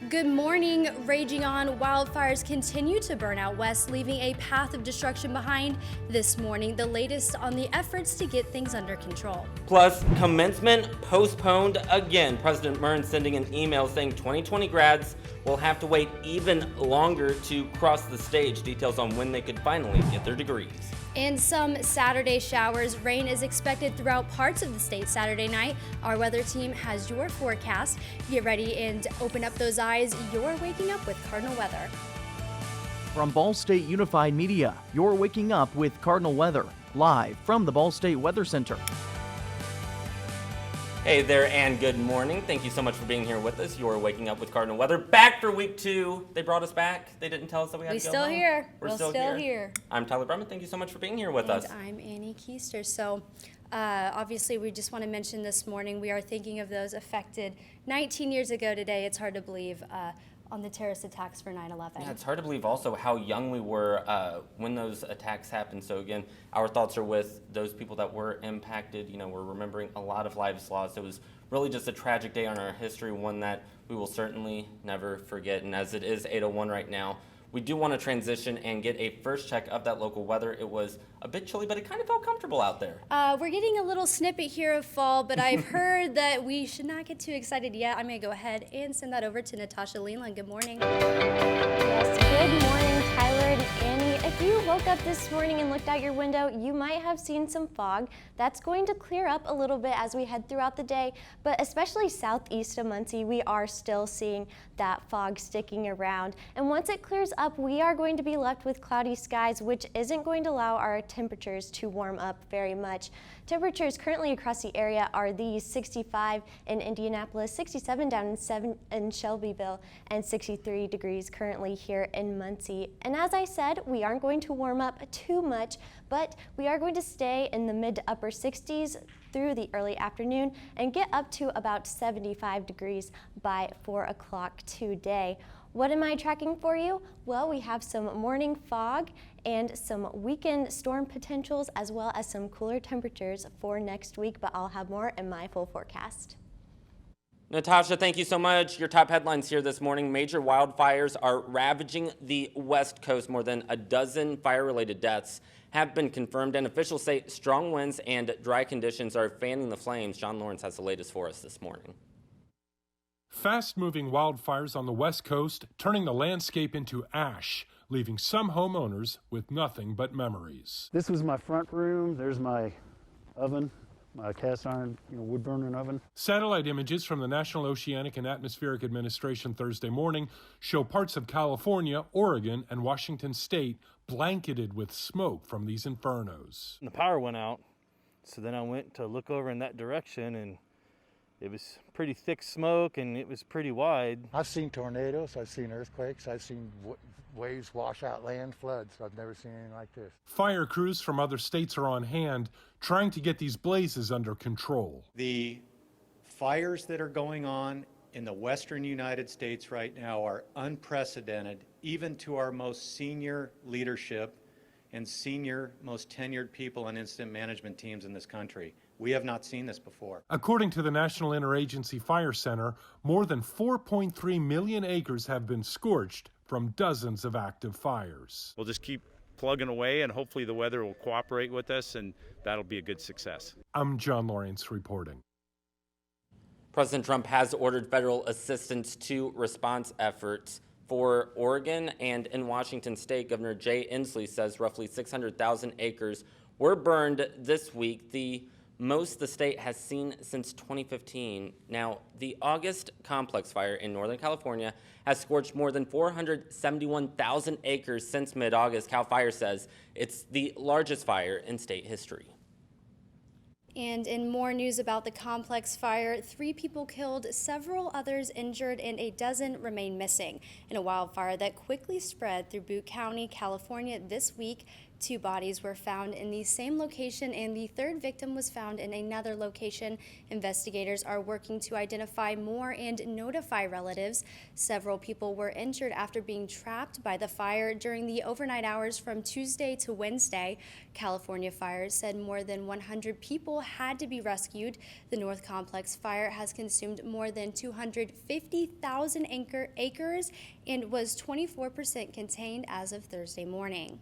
Good morning. Raging on, wildfires continue to burn out west, leaving a path of destruction behind. This morning, the latest on the efforts to get things under control. Plus, commencement postponed again. President Murren sending an email saying 2020 grads will have to wait even longer to cross the stage. Details on when they could finally get their degrees. And some Saturday showers. Rain is expected throughout parts of the state Saturday night. Our weather team has your forecast. Get ready and open up those eyes. You're waking up with Cardinal weather. From Ball State Unified Media, you're waking up with Cardinal weather, live from the Ball State Weather Center. Hey there and good morning. Thank you so much for being here with us. You're waking up with Cardinal weather. Back for week 2. They brought us back. They didn't tell us that we had to go home. We're still here. I'm Tyler Brumman. Thank you so much for being here with us. I'm Annie Keister. So obviously we just want to mention this morning we are thinking of those affected 19 years ago today. It's hard to believe on the terrorist attacks for 9/11. Yeah, it's hard to believe also how young we were when those attacks happened. So again, our thoughts are with those people that were impacted. You know, we're remembering a lot of lives lost. It was really just a tragic day on our history, one that we will certainly never forget. And as it is 8:01 right now, we do want to transition and get a first check of that local weather. It was a bit chilly, but it kind of felt comfortable out there. We're getting a little snippet here of fall, but I've heard that we should not get too excited yet. I'm going to go ahead and send that over to Natasha Leland. Good morning. Yes, good morning, Tyler and Annie. If you woke up this morning and looked out your window, you might have seen some fog. That's going to clear up a little bit as we head throughout the day, but especially southeast of Muncie, we are still seeing that fog sticking around. And once it clears up, we are going to be left with cloudy skies, which isn't going to allow our temperatures to warm up very much. Temperatures currently across the area are these: 65 in Indianapolis, 67 down in Shelbyville, and 63 degrees currently here in Muncie. And as I said, we aren't going to warm up too much, but we are going to stay in the mid to upper 60s through the early afternoon and get up to about 75 degrees by 4 o'clock today. What am I tracking for you? Well, we have some morning fog and some weekend storm potentials, as well as some cooler temperatures for next week, but I'll have more in my full forecast. Natasha, thank you so much. Your top headlines here this morning: major wildfires are ravaging the West Coast. More than a dozen fire-related deaths have been confirmed, and officials say strong winds and dry conditions are fanning the flames. John Lawrence has the latest for us this morning. Fast-moving wildfires on the West Coast turning the landscape into ash, leaving some homeowners with nothing but memories. This was my front room. There's my oven, my cast iron, wood burning oven. Satellite images from the National Oceanic and Atmospheric Administration Thursday morning show parts of California, Oregon, and Washington State blanketed with smoke from these infernos. The power went out, so then I went to look over in that direction, and it was pretty thick smoke and it was pretty wide. I've seen tornadoes, I've seen earthquakes, I've seen waves wash out land, floods. I've never seen anything like this. Fire crews from other states are on hand trying to get these blazes under control. The fires that are going on in the western United States right now are unprecedented, even to our most senior leadership and senior, most tenured people on incident management teams in this country. We have not seen this before. According to the National Interagency Fire Center, more than 4.3 million acres have been scorched from dozens of active fires. We'll just keep plugging away, and hopefully the weather will cooperate with us, and that'll be a good success. I'm John Lawrence reporting. President Trump has ordered federal assistance to response efforts for Oregon and in Washington State. Governor Jay Inslee says roughly 600,000 acres were burned this week, the most the state has seen since 2015. Now, the August complex fire in Northern California has scorched more than 471,000 acres since mid-August. CAL FIRE says it's the largest fire in state history. And in more news about the complex fire, 3 people killed, several others injured, and a dozen remain missing in a wildfire that quickly spread through Butte County, California this week. 2 bodies were found in the same location, and the 3rd victim was found in another location. Investigators are working to identify more and notify relatives. Several people were injured after being trapped by the fire during the overnight hours from Tuesday to Wednesday. California Fires said more than 100 people had to be rescued. The North Complex fire has consumed more than 250,000 acres and was 24% contained as of Thursday morning.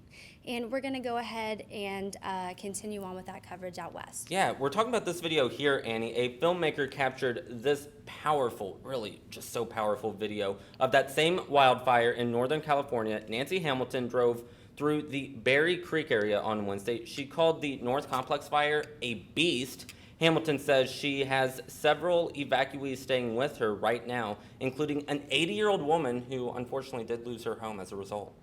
And we're going to go ahead and continue on with that coverage out west. Yeah, we're talking about this video here, Annie. A filmmaker captured this powerful, really just so powerful video of that same wildfire in Northern California. Nancy Hamilton drove through the Berry Creek area on Wednesday. She called the North Complex fire a beast. Hamilton says she has several evacuees staying with her right now, including an 80-year-old woman who unfortunately did lose her home as a result.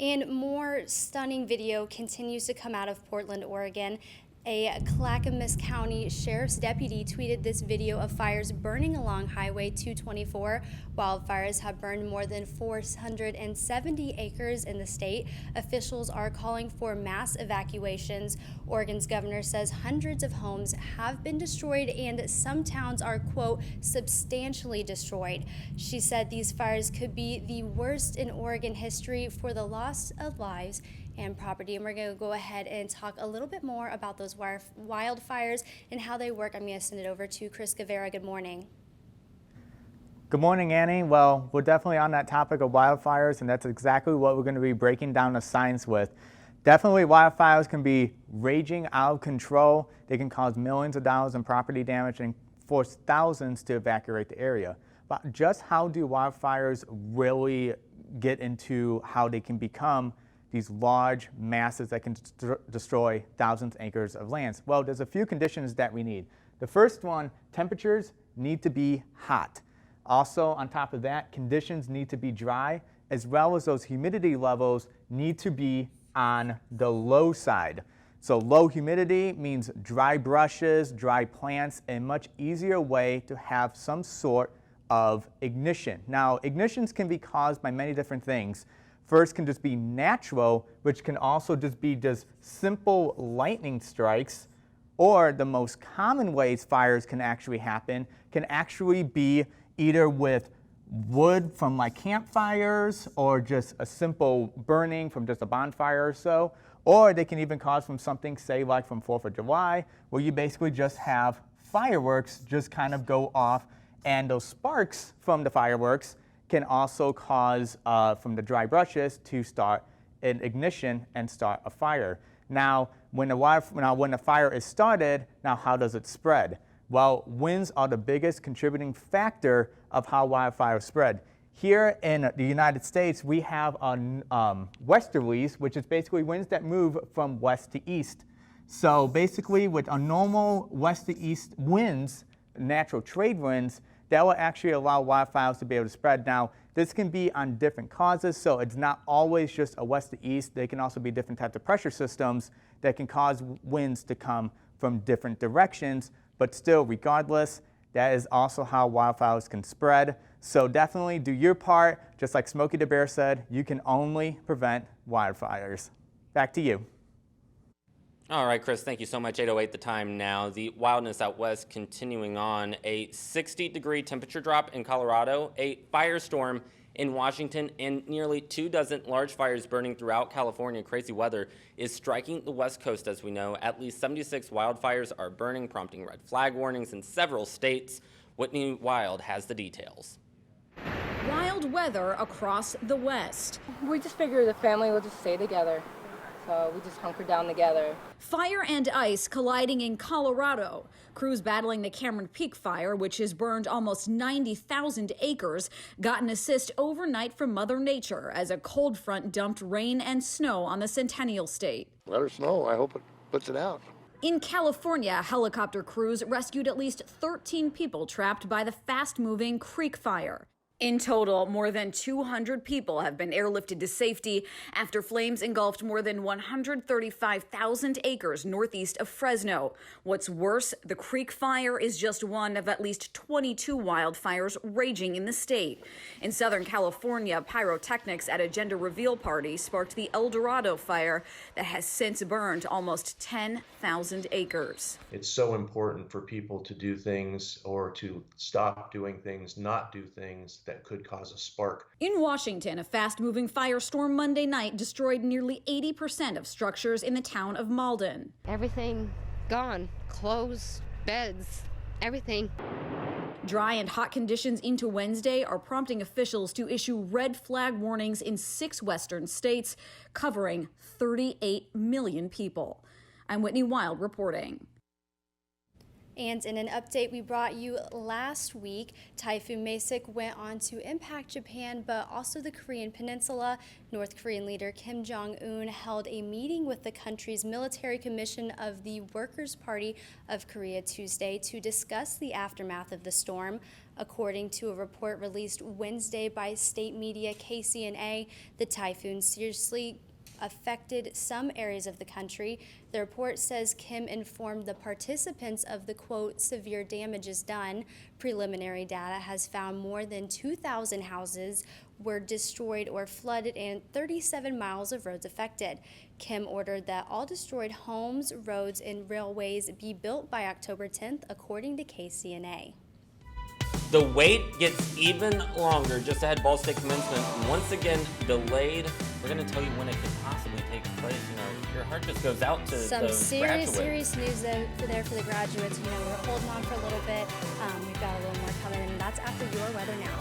And more stunning video continues to come out of Portland, Oregon. A Clackamas County Sheriff's deputy tweeted this video of fires burning along Highway 224. Wildfires have burned more than 470 acres in the state. Officials are calling for mass evacuations. Oregon's governor says hundreds of homes have been destroyed and some towns are, quote, substantially destroyed. She said these fires could be the worst in Oregon history for the loss of lives and property. And we're going to go ahead and talk a little bit more about those wildfires and how they work. I'm going to send it over to Chris Guevara. Good morning. Good morning, Annie. Well, we're definitely on that topic of wildfires, and that's exactly what we're going to be breaking down the science with. Definitely wildfires can be raging out of control. They can cause millions of dollars in property damage and force thousands to evacuate the area. But just how do wildfires really get into how they can become these large masses that can destroy thousands of acres of land? Well, there's a few conditions that we need. The first one, temperatures need to be hot. Also, on top of that, conditions need to be dry, as well as those humidity levels need to be on the low side. So low humidity means dry brushes, dry plants, a much easier way to have some sort of ignition. Now, ignitions can be caused by many different things. First can just be natural, which can also just be simple lightning strikes, or the most common ways fires can actually happen can actually be either with wood from like campfires or just a simple burning from just a bonfire or so, or they can even cause from something, say like from 4th of July, where you basically just have fireworks just kind of go off, and those sparks from the fireworks can also cause, from the dry brushes, to start an ignition and start a fire. Now, when the fire is started, now how does it spread? Well, winds are the biggest contributing factor of how wildfires spread. Here in the United States, we have westerlies, which is basically winds that move from west to east. So basically, with a normal west to east winds, natural trade winds, that will actually allow wildfires to be able to spread. Now, this can be on different causes, so it's not always just a west to east. They can also be different types of pressure systems that can cause winds to come from different directions, but still, regardless, that is also how wildfires can spread. So definitely do your part. Just like Smokey the Bear said, you can only prevent wildfires. Back to you. All right, Chris, thank you so much. 8:08 the time now. The wildness out west continuing on. A 60-degree temperature drop in Colorado, a firestorm in Washington, and nearly 24 large fires burning throughout California. Crazy weather is striking the West Coast, as we know. At least 76 wildfires are burning, prompting red flag warnings in several states. Whitney Wild has the details. Wild weather across the West. We just figured the family will just stay together. So we just hunkered down together. Fire and ice colliding in Colorado. Crews battling the Cameron Peak fire, which has burned almost 90,000 acres, got an assist overnight from Mother Nature as a cold front dumped rain and snow on the Centennial State. Let her snow. I hope it puts it out. In California, helicopter crews rescued at least 13 people trapped by the fast-moving Creek Fire. In total, more than 200 people have been airlifted to safety after flames engulfed more than 135,000 acres northeast of Fresno. What's worse, the Creek Fire is just one of at least 22 wildfires raging in the state. In Southern California, pyrotechnics at a gender reveal party sparked the El Dorado fire that has since burned almost 10,000 acres. It's so important for people to do things or to stop doing things, not do things that could cause a spark. In Washington, a fast-moving firestorm Monday night destroyed nearly 80% of structures in the town of Malden. Everything gone. Clothes, beds, everything. Dry and hot conditions into Wednesday are prompting officials to issue red flag warnings in 6 western states, covering 38 million people. I'm Whitney Wild reporting. And in an update we brought you last week, Typhoon Masik went on to impact Japan, but also the Korean Peninsula. North Korean leader Kim Jong-un held a meeting with the country's military commission of the Workers' Party of Korea Tuesday to discuss the aftermath of the storm. According to a report released Wednesday by state media KCNA, the typhoon seriously affected some areas of the country. The report says Kim informed the participants of the, quote, severe damages done. Preliminary data has found more than 2,000 houses were destroyed or flooded and 37 miles of roads affected. Kim ordered that all destroyed homes, roads, and railways be built by October 10th, according to KCNA. The wait gets even longer just ahead. Ball State commencement once again delayed. We're going to tell you when it could possibly take place. You know, your heart just goes out to some the serious news for the graduates. You know, we're holding on for a little bit. We've got a little more coming, and that's after your weather now.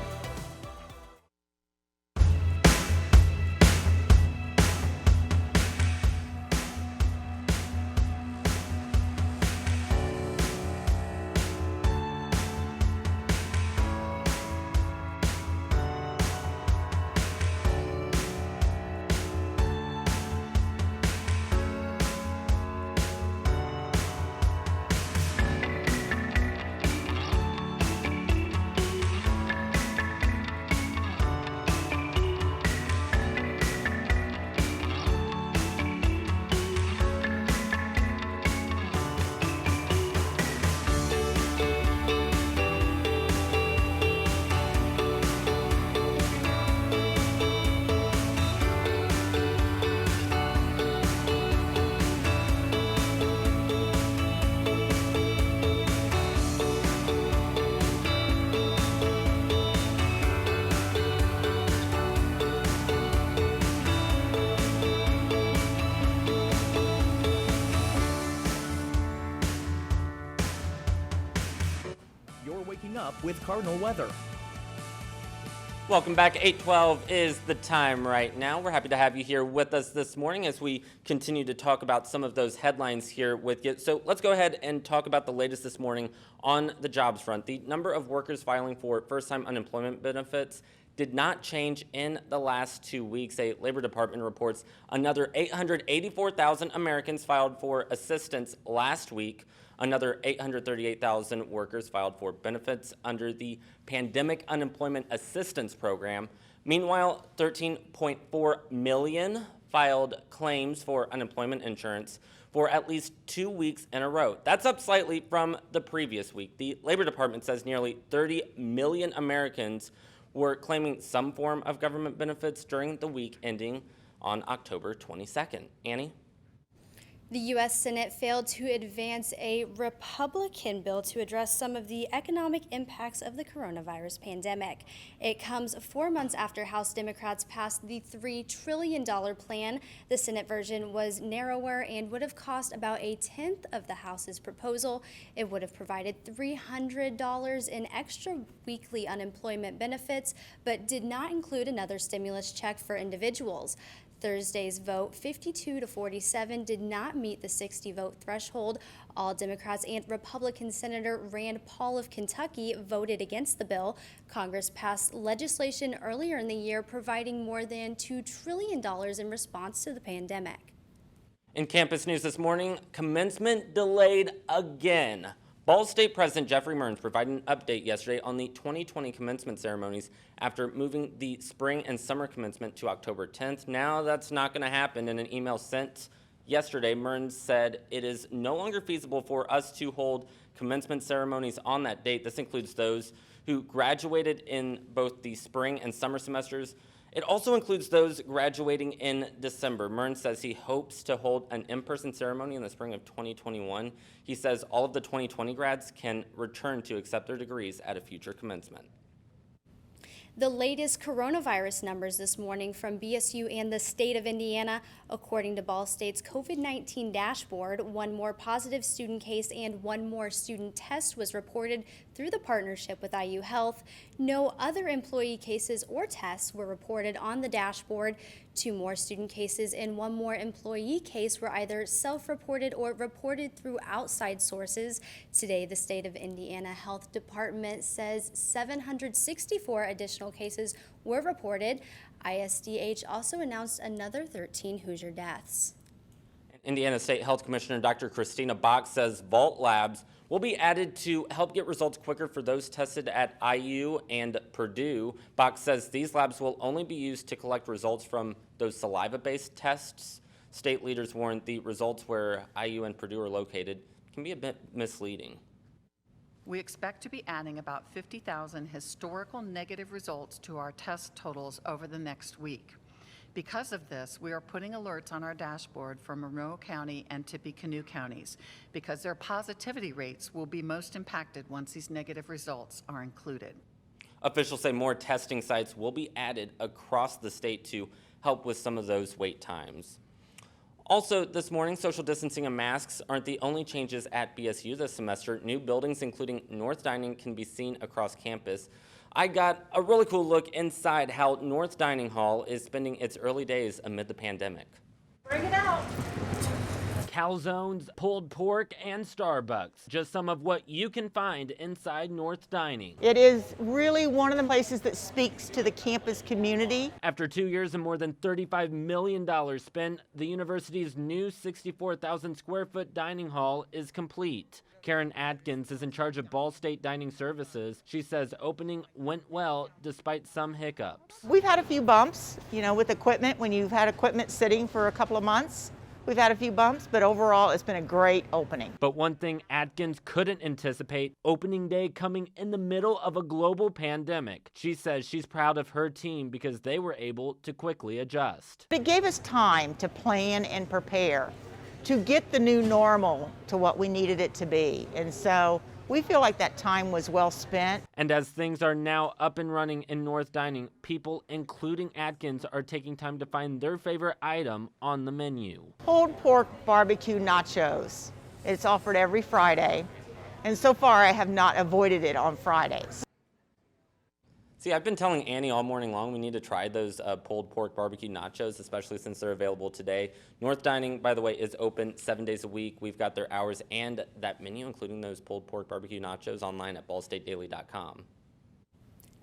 Up with Cardinal weather. Welcome back. 8:12 is the time right now. We're happy to have you here with us this morning as we continue to talk about some of those headlines here with you. So let's go ahead and talk about the latest this morning on the jobs front. The number of workers filing for first-time unemployment benefits did not change in the last 2 weeks. A Labor Department reports another 884,000 Americans filed for assistance last week. Another 838,000 workers filed for benefits under the Pandemic Unemployment Assistance Program. Meanwhile, 13.4 million filed claims for unemployment insurance for at least 2 weeks in a row. That's up slightly from the previous week. The Labor Department says nearly 30 million Americans were claiming some form of government benefits during the week ending on October 22nd. Annie? The U.S. Senate failed to advance a Republican bill to address some of the economic impacts of the coronavirus pandemic. It comes 4 months after House Democrats passed the $3 trillion plan. The Senate version was narrower and would have cost about a tenth of the House's proposal. It would have provided $300 in extra weekly unemployment benefits, but did not include another stimulus check for individuals. Thursday's vote, 52-47, did not meet the 60-vote threshold. All Democrats and Republican Senator Rand Paul of Kentucky voted against the bill. Congress passed legislation earlier in the year providing more than $2 trillion in response to the pandemic. In campus news this morning, commencement delayed again. Ball State President Jeffrey Mearns provided an update yesterday on the 2020 commencement ceremonies after moving the spring and summer commencement to October 10th. Now that's not going to happen. In an email sent yesterday, Mearns said it is no longer feasible for us to hold commencement ceremonies on that date. This includes those who graduated in both the spring and summer semesters. It also includes those graduating in December. Mearns says he hopes to hold an in-person ceremony in the spring of 2021. He says all of the 2020 grads can return to accept their degrees at a future commencement. The latest coronavirus numbers this morning from BSU and the state of Indiana. According to Ball State's COVID-19 dashboard, one more positive student case and one more student test was reported through the partnership with IU Health. No other employee cases or tests were reported on the dashboard. 2 more student cases and 1 more employee case were either self-reported or reported through outside sources. Today, the state of Indiana Health Department says 764 additional cases were reported. ISDH also announced another 13 Hoosier deaths. Indiana State Health Commissioner Dr. Christina Bach says Vault Labs will be added to help get results quicker for those tested at IU and Purdue. Bach says these labs will only be used to collect results from those saliva-based tests. State leaders warned the results where IU and Purdue are located can be a bit misleading. We expect to be adding about 50,000 historical negative results to our test totals over the next week. Because of this, we are putting alerts on our dashboard for Monroe County and Tippecanoe counties because their positivity rates will be most impacted once these negative results are included. Officials say more testing sites will be added across the state to help with some of those wait times. Also this morning, social distancing and masks aren't the only changes at BSU this semester. New buildings, including North Dining, can be seen across campus. I got a really cool look inside how North Dining Hall is spending its early days amid the pandemic. Bring it out. Calzones, pulled pork, and Starbucks. Just some of what you can find inside North Dining. It is really one of the places that speaks to the campus community. After 2 years and more than $35 million spent, the university's new 64,000 square foot dining hall is complete. Karen Atkins is in charge of Ball State Dining Services. She says opening went well despite some hiccups. We've had a few bumps, with equipment. When you've had equipment sitting for a couple of months, we've had a few bumps, but overall it's been a great opening. But one thing Atkins couldn't anticipate, opening day coming in the middle of a global pandemic. She says she's proud of her team because they were able to quickly adjust. It gave us time to plan and prepare to get the new normal to what we needed it to be. And so we feel like that time was well spent. And as things are now up and running in North Dining, people, including Atkins, are taking time to find their favorite item on the menu. Pulled pork barbecue nachos. It's offered every Friday. And so far I have not avoided it on Fridays. See, I've been telling Annie all morning long we need to try those pulled pork barbecue nachos, especially since they're available today. North Dining, by the way, is open 7 days a week. We've got their hours and that menu, including those pulled pork barbecue nachos, online at ballstatedaily.com.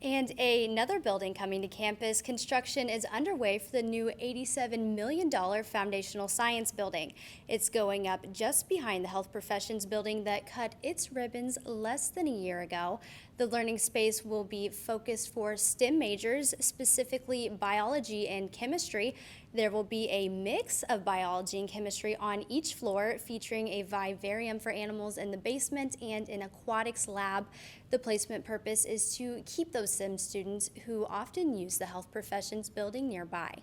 And another building coming to campus. Construction is underway for the new $87 million foundational science building. It's going up just behind the health professions building that cut its ribbons less than a year ago. The learning space will be focused for STEM majors, specifically biology and chemistry. There will be a mix of biology and chemistry on each floor, featuring a vivarium for animals in the basement and an aquatics lab. The placement purpose is to keep those STEM students who often use the health professions building nearby.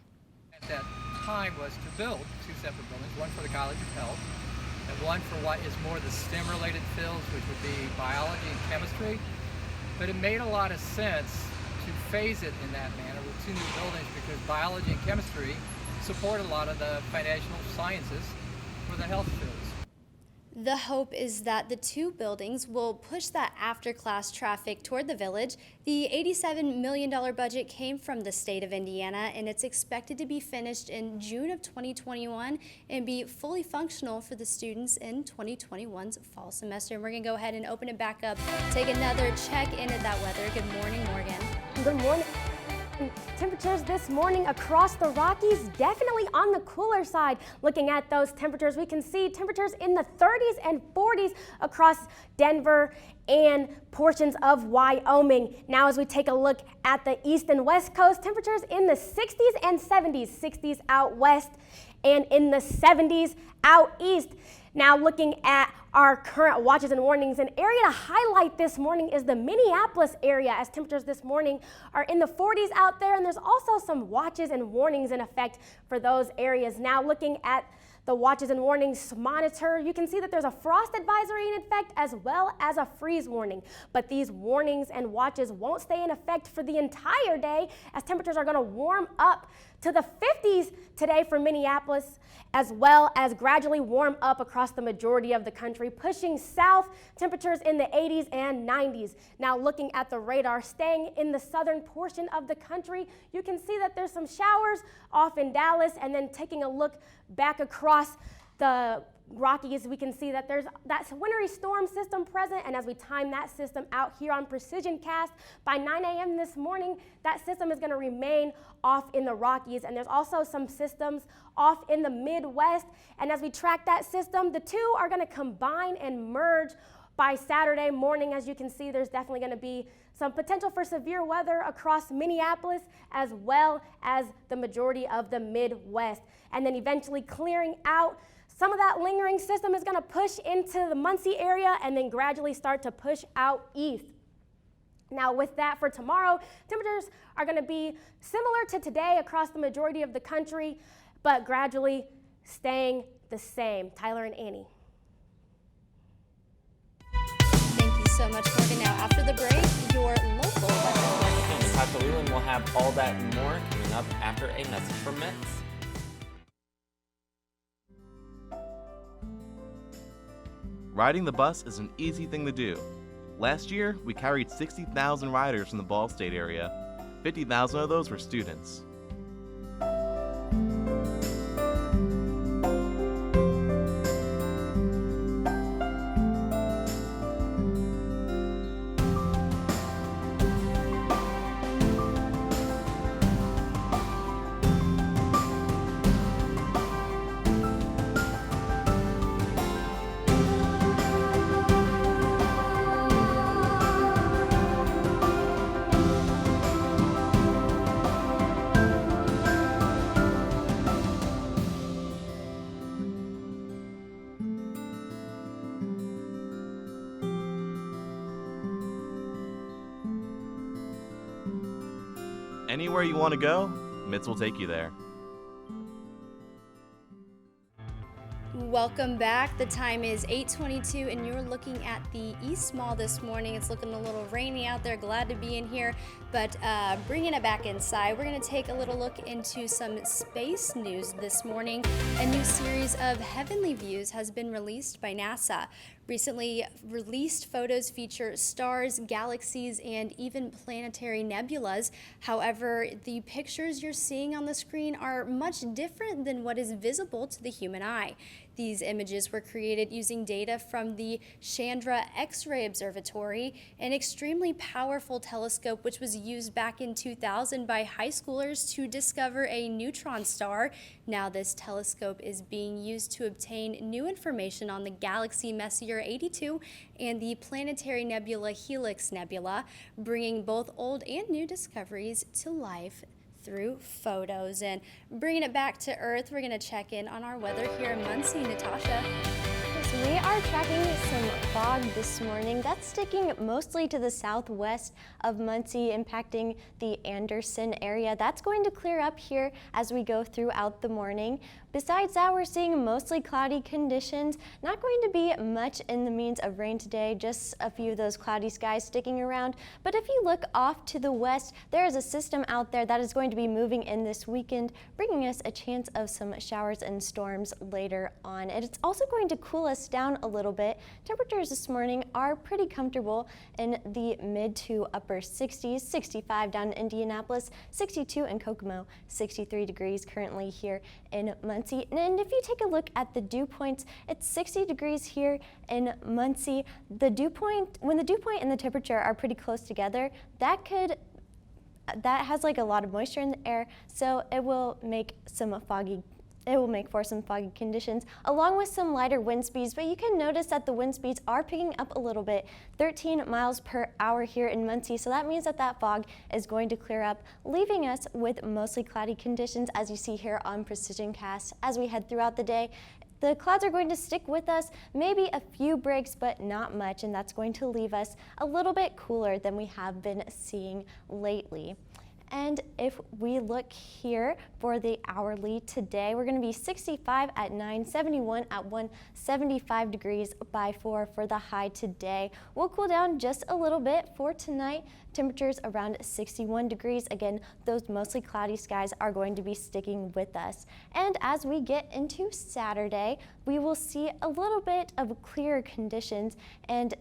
At that time was to build 2 separate buildings, one for the College of Health and one for what is more the STEM-related fields, which would be biology and chemistry. But it made a lot of sense to phase it in that manner with 2 new buildings because biology and chemistry support a lot of the foundational sciences for the health fields. The hope is that the 2 buildings will push that after-class traffic toward the village. The $87 million budget came from the state of Indiana, and it's expected to be finished in June of 2021 and be fully functional for the students in 2021's fall semester. And we're going to go ahead and open it back up, take another check in at that weather. Good morning, Morgan. Good morning. temperatures this morning across the Rockies, definitely on the cooler side. Looking at those temperatures, we can see temperatures in the 30s and 40s across Denver and portions of Wyoming. Now as we take a look at the east and west coast, temperatures in the 60s and 70s, 60s out west and in the 70s out east. Now looking at our current watches and warnings, an area to highlight this morning is the Minneapolis area, as temperatures this morning are in the 40s out there, and there's also some watches and warnings in effect for those areas. Now looking at the watches and warnings monitor, you can see that there's a frost advisory in effect as well as a freeze warning. But these warnings and watches won't stay in effect for the entire day, as temperatures are going to warm up to the 50s today for Minneapolis, as well as gradually warm up across the majority of the country, pushing south, temperatures in the 80s and 90s. Now looking at the radar, staying in the southern portion of the country, you can see that there's some showers off in Dallas, and then taking a look back across the Rockies, we can see that there's that wintry storm system present, and as we time that system out here on Precision Cast, by 9 a.m. this morning, that system is going to remain off in the Rockies, and there's also some systems off in the Midwest, and as we track that system, the two are going to combine and merge by Saturday morning. As you can see, there's definitely going to be some potential for severe weather across Minneapolis as well as the majority of the Midwest, and then eventually clearing out. Some of that lingering system is going to push into the Muncie area and then gradually start to push out east. Now with that, for tomorrow, temperatures are going to be similar to today across the majority of the country, but gradually staying the same. Tyler and Annie. Thank you so much, Morgan. Now after the break, your local weather forecast. Natasha Leland will have all that and more coming up after a message from Mitz. Riding the bus is an easy thing to do. Last year, we carried 60,000 riders from the Ball State area. 50,000 of those were students. Anywhere you want to go, Mitz will take you there. Welcome back. The time is 8:22 and you're looking at the East Mall this morning. It's looking a little rainy out there. Glad to be in here, but bringing it back inside, we're going to take a little look into some space news this morning. A new series of heavenly views has been released by NASA. Recently released photos feature stars, galaxies, and even planetary nebulas. However, the pictures you're seeing on the screen are much different than what is visible to the human eye. These images were created using data from the Chandra X-ray Observatory, an extremely powerful telescope which was used back in 2000 by high schoolers to discover a neutron star. Now this telescope is being used to obtain new information on the galaxy Messier 82 and the planetary nebula Helix Nebula, bringing both old and new discoveries to life through photos. And bringing it back to Earth, we're going to check in on our weather here in Muncie. Natasha. We are tracking some fog this morning. That's sticking mostly to the southwest of Muncie, impacting the Anderson area. That's going to clear up here as we go throughout the morning. Besides that, we're seeing mostly cloudy conditions. Not going to be much in the means of rain today, just a few of those cloudy skies sticking around. But if you look off to the west, there is a system out there that is going to be moving in this weekend, bringing us a chance of some showers and storms later on. And it's also going to cool us down a little bit. Temperatures this morning are pretty comfortable in the mid to upper 60s, 65 down in Indianapolis, 62 in Kokomo, 63 degrees currently here in Muncie. And if you take a look at the dew points, it's 60 degrees here in Muncie. The dew point, when the dew point and the temperature are pretty close together, that could that has like a lot of moisture in the air, so it will make for some foggy conditions, along with some lighter wind speeds. But you can notice that the wind speeds are picking up a little bit, 13 miles per hour here in Muncie. So that means that that fog is going to clear up, leaving us with mostly cloudy conditions, as you see here on Precision Cast. As we head throughout the day, the clouds are going to stick with us, maybe a few breaks, but not much, and that's going to leave us a little bit cooler than we have been seeing lately. And if we look here for the hourly today, we're going to be 65 at 9, 71 at 1, 75 degrees by 4 for the high today. We'll cool down just a little bit for tonight. Temperatures around 61 degrees. Again, those mostly cloudy skies are going to be sticking with us. And as we get into Saturday, we will see a little bit of clearer conditions and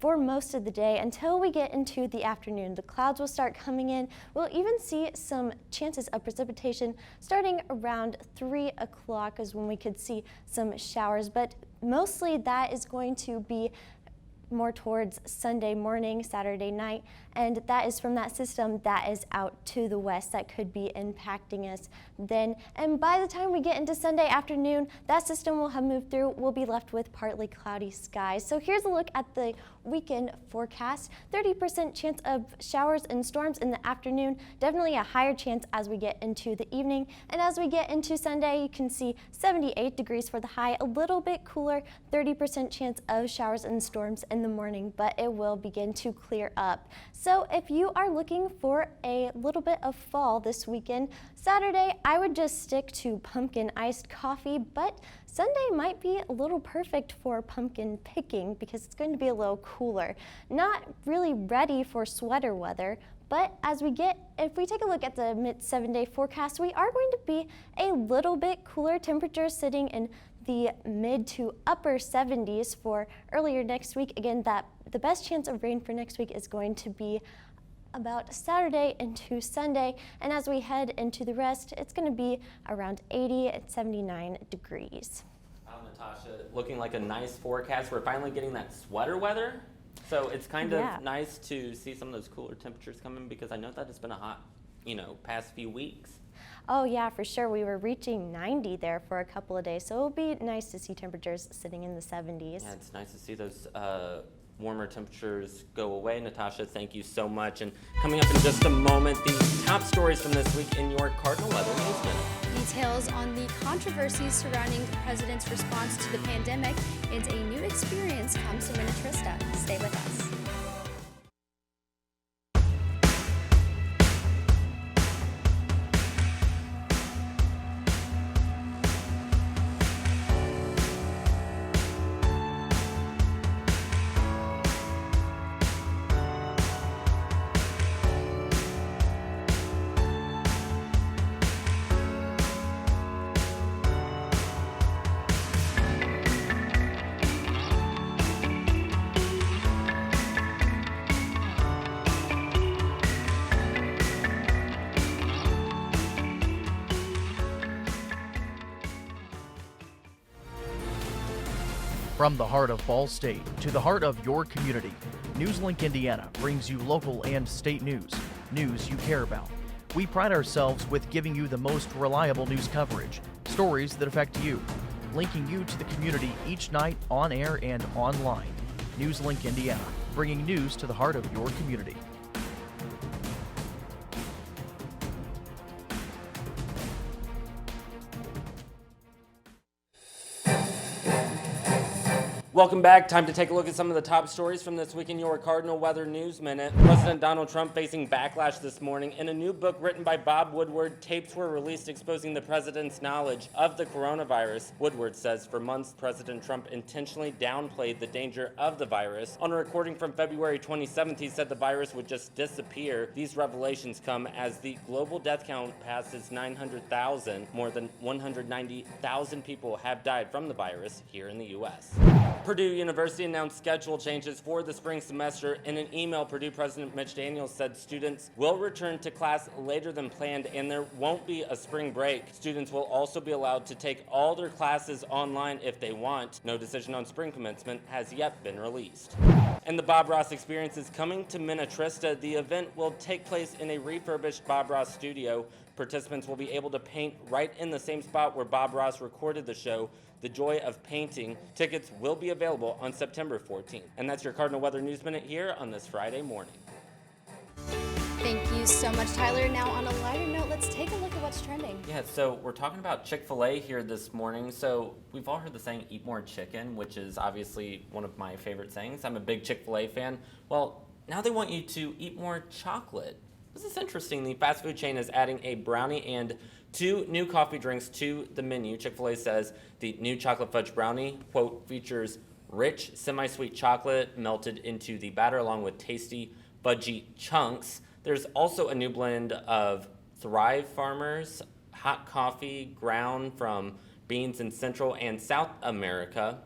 for most of the day until we get into the afternoon. The clouds will start coming in. We'll even see some chances of precipitation starting around 3 o'clock is when we could see some showers, but mostly that is going to be more towards Sunday morning, Saturday night, and that is from that system that is out to the west that could be impacting us then. And by the time we get into Sunday afternoon, that system will have moved through. We'll be left with partly cloudy skies. So here's a look at the weekend forecast. 30% chance of showers and storms in the afternoon, definitely a higher chance as we get into the evening. And as we get into Sunday, you can see 78 degrees for the high, a little bit cooler, 30% chance of showers and storms in the morning, but it will begin to clear up. So if you are looking for a little bit of fall this weekend, Saturday, I would just stick to pumpkin iced coffee, but Sunday might be a little perfect for pumpkin picking because it's going to be a little cooler. Not really ready for sweater weather, but if we take a look at the mid 7-day forecast, we are going to be a little bit cooler. Temperatures sitting in the mid to upper 70s for earlier next week. Again, the best chance of rain for next week is going to be about Saturday into Sunday, and as we head into the rest, it's going to be around 80 and 79 degrees. Wow, Natasha, looking like a nice forecast. We're finally getting that sweater weather, so it's kind of nice to see some of those cooler temperatures coming because I know that it's been a hot, past few weeks. Oh yeah, for sure. We were reaching 90 there for a couple of days, so it'll be nice to see temperatures sitting in the 70s. Yeah, it's nice to see those warmer temperatures go away. Natasha, thank you so much. And coming up in just a moment, the top stories from this week in your Cardinal Weather News Minute. Details on the controversies surrounding the president's response to the pandemic and a new experience comes to Minnetrista. Stay with us. From the heart of Ball State to the heart of your community, NewsLink Indiana brings you local and state news you care about. We pride ourselves with giving you the most reliable news coverage, stories that affect you, linking you to the community each night on air and online. NewsLink Indiana, bringing news to the heart of your community. Welcome back. Time to take a look at some of the top stories from this week in your Cardinal Weather News Minute. President Donald Trump facing backlash this morning. In a new book written by Bob Woodward, tapes were released exposing the president's knowledge of the coronavirus. Woodward says for months, President Trump intentionally downplayed the danger of the virus. On a recording from February 27th, he said the virus would just disappear. These revelations come as the global death count passes 900,000. More than 190,000 people have died from the virus here in the U.S. Purdue University announced schedule changes for the spring semester. In an email, Purdue President Mitch Daniels said students will return to class later than planned and there won't be a spring break. Students will also be allowed to take all their classes online if they want. No decision on spring commencement has yet been released. And the Bob Ross Experience is coming to Minnetrista. The event will take place in a refurbished Bob Ross studio. Participants will be able to paint right in the same spot where Bob Ross recorded the show, The Joy of Painting. Tickets will be available on September 14th. And that's your Cardinal Weather News Minute here on this Friday morning. Thank you so much, Tyler. Now, on a lighter note, let's take a look at what's trending. Yeah, so we're talking about Chick-fil-A here this morning. So we've all heard the saying, eat more chicken, which is obviously one of my favorite sayings. I'm a big Chick-fil-A fan. Well, now they want you to eat more chocolate. This is interesting. The fast food chain is adding a brownie and 2 new coffee drinks to the menu. Chick-fil-A says the new chocolate fudge brownie, quote, features rich, semi-sweet chocolate melted into the batter along with tasty, fudgy chunks. There's also a new blend of Thrive Farmers hot coffee ground from beans in Central and South America.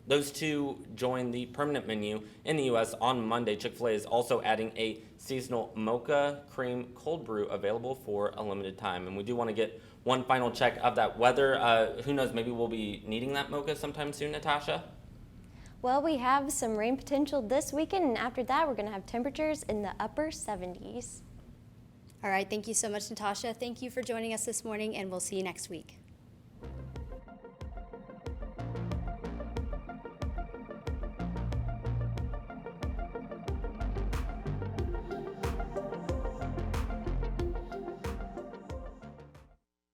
Those 2 join the permanent menu in the U.S. on Monday. Chick-fil-A is also adding a seasonal mocha cream cold brew available for a limited time. And we do want to get one final check of that weather. Who knows, maybe we'll be needing that mocha sometime soon, Natasha? Well, we have some rain potential this weekend, and after that, we're going to have temperatures in the upper 70s. All right, thank you so much, Natasha. Thank you for joining us this morning, and we'll see you next week.